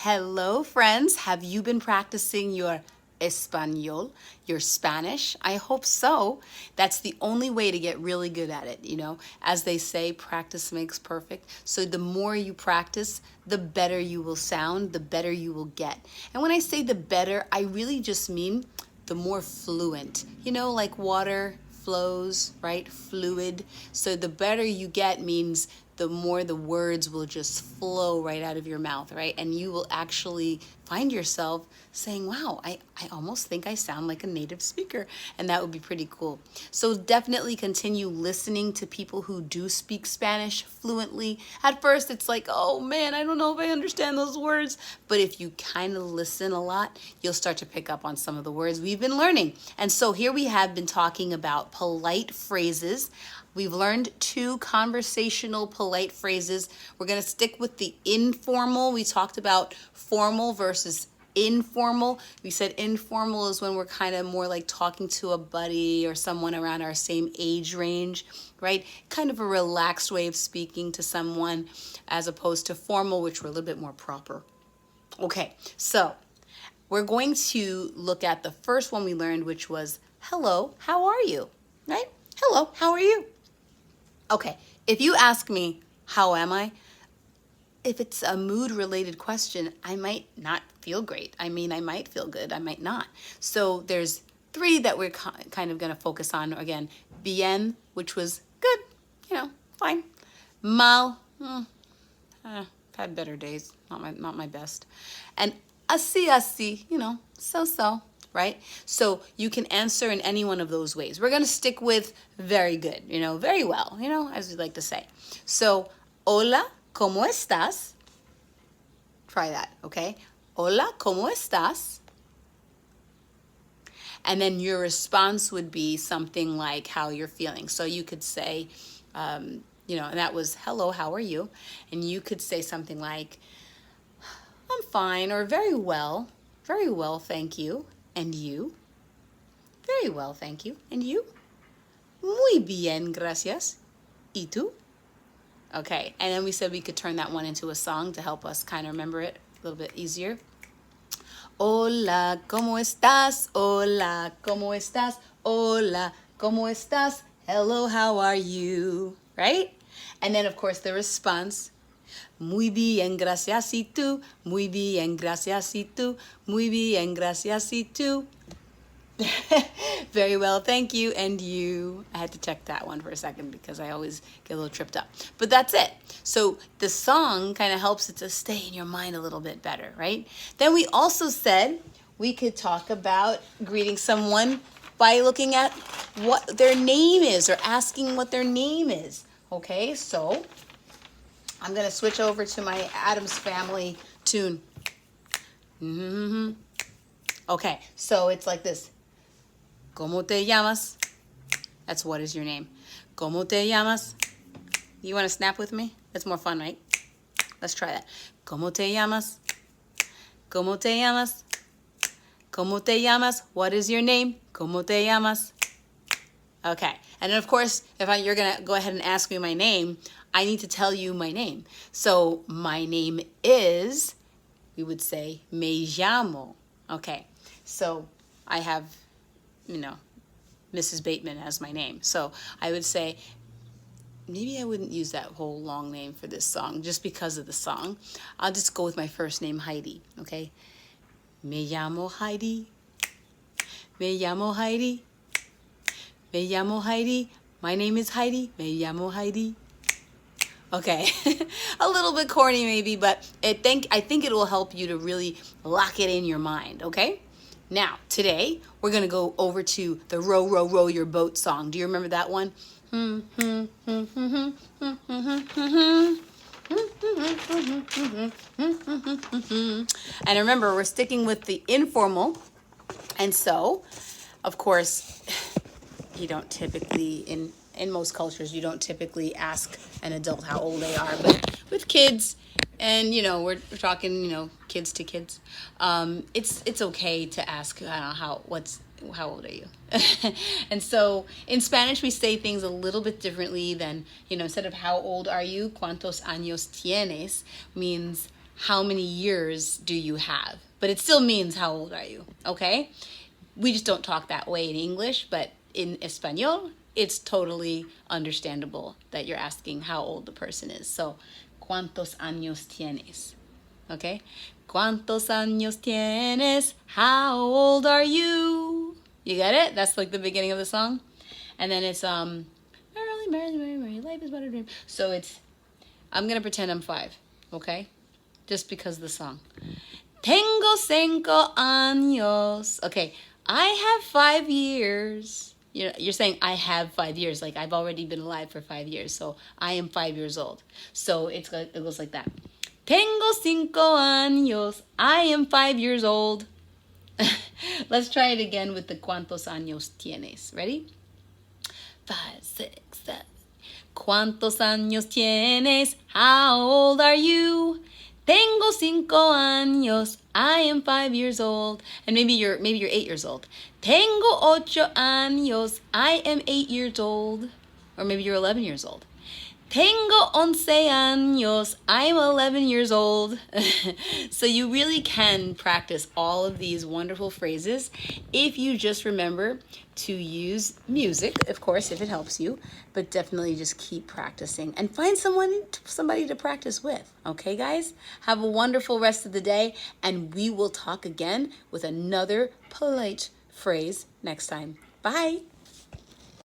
Hello, friends. Have you been practicing your Espanol, your Spanish? I hope so. That's the only way to get really good at it, As they say, practice makes perfect. So the more you practice, the better you will sound, the better you will get. And when I say the better, I really just mean the more fluent. Like water flows, right? Fluid. So the better you get means the more the words will just flow right out of your mouth, right? And you will actually find yourself saying, wow, I almost think I sound like a native speaker. And that would be pretty cool. So definitely continue listening to people who do speak Spanish fluently. At first, it's like, oh man, I don't know if I understand those words. But if you kind of listen a lot, you'll start to pick up on some of the words we've been learning. And so here we have been talking about polite phrases. We've learned 2 conversational polite phrases. We're going to stick with the informal. We talked about formal versus informal. We said informal is when we're kind of more like talking to a buddy or someone around our same age range, right? Kind of a relaxed way of speaking to someone, as opposed to formal, which were a little bit more proper. Okay, so we're going to look at the first one we learned, which was, hello, how are you? Right? Hello, how are you? Okay, if you ask me, how am I? If it's a mood-related question, I might not feel great. I might feel good, I might not. So there's 3 that we're kind of going to focus on. Again, bien, which was good, fine. Mal, I've had better days, not my best. And así, so, right? So you can answer in any one of those ways. We're going to stick with very good, very well, as we like to say. So, hola, ¿cómo estás? Try that, okay? Hola, ¿cómo estás? And then your response would be something like how you're feeling. So you could say, and that was, hello, how are you? And you could say something like, I'm fine, or very well, thank you. And you? Very well, thank you. And you? Muy bien, gracias. ¿Y tú? Okay, and then we said we could turn that one into a song to help us kind of remember it a little bit easier. Hola, ¿cómo estás? Hola, ¿cómo estás? Hola, ¿cómo estás? Hello, how are you? Right? And then, of course, the response. Muy bien, gracias, ¿y tú? Muy bien, gracias, ¿y tú? Muy bien, gracias, ¿y tú? Very well, thank you. And you? I had to check that one for a second because I always get a little tripped up. But that's it. So the song kind of helps it to stay in your mind a little bit better, right? Then we also said we could talk about greeting someone by looking at what their name is or asking what their name is. Okay, so I'm going to switch over to my Addams Family tune. Okay, so it's like this. ¿Cómo te llamas? That's what is your name. ¿Cómo te llamas? You want to snap with me? That's more fun, right? Let's try that. ¿Cómo te llamas? ¿Cómo te llamas? ¿Cómo te llamas? What is your name? ¿Cómo te llamas? Okay. And then, of course, if you're going to go ahead and ask me my name, I need to tell you my name. So my name is, we would say, me llamo. Okay. So I have, Mrs. Bateman as my name. So I would say, maybe I wouldn't use that whole long name for this song just because of the song. I'll just go with my first name, Heidi. Okay. Me llamo Heidi. Me llamo Heidi. Me llamo Heidi. My name is Heidi. Me llamo Heidi. Okay, a little bit corny maybe, but I think it will help you to really lock it in your mind, okay? Now, today, we're going to go over to the Row, Row, Row Your Boat song. Do you remember that one? And remember, we're sticking with the informal. And so, of course, you don't typically, in most cultures, you don't typically ask an adult how old they are. But with kids, and we're talking, kids to kids, it's okay to ask how old are you? And so in Spanish, we say things a little bit differently than, instead of how old are you, cuántos años tienes, means how many years do you have? But it still means how old are you, okay? We just don't talk that way in English, but in Espanol, it's totally understandable that you're asking how old the person is. So, ¿cuántos años tienes? Okay? ¿Cuántos años tienes? How old are you? You get it? That's like the beginning of the song. And then it's merrily, merrily, merrily, merrily, life is but a dream. So it's, I'm gonna pretend I'm 5, okay? Just because of the song. Tengo 5 años. Okay, I have 5 years. You're saying I have 5 years, like I've already been alive for 5 years, so I am 5 years old. So it goes like that. Tengo 5 años. I am 5 years old. Let's try it again with the cuántos años tienes. Ready? 5, 6, 7. ¿Cuántos años tienes? How old are you? Tengo 5 años. I am 5 years old. And maybe you're 8 years old. Tengo 8 años. I am 8 years old. Or maybe you're 11 years old. Tengo 11 años. I'm 11 years old. So you really can practice all of these wonderful phrases if you just remember to use music, of course, if it helps you, but definitely just keep practicing and find somebody to practice with. Okay, guys? Have a wonderful rest of the day, and we will talk again with another polite phrase next time. Bye.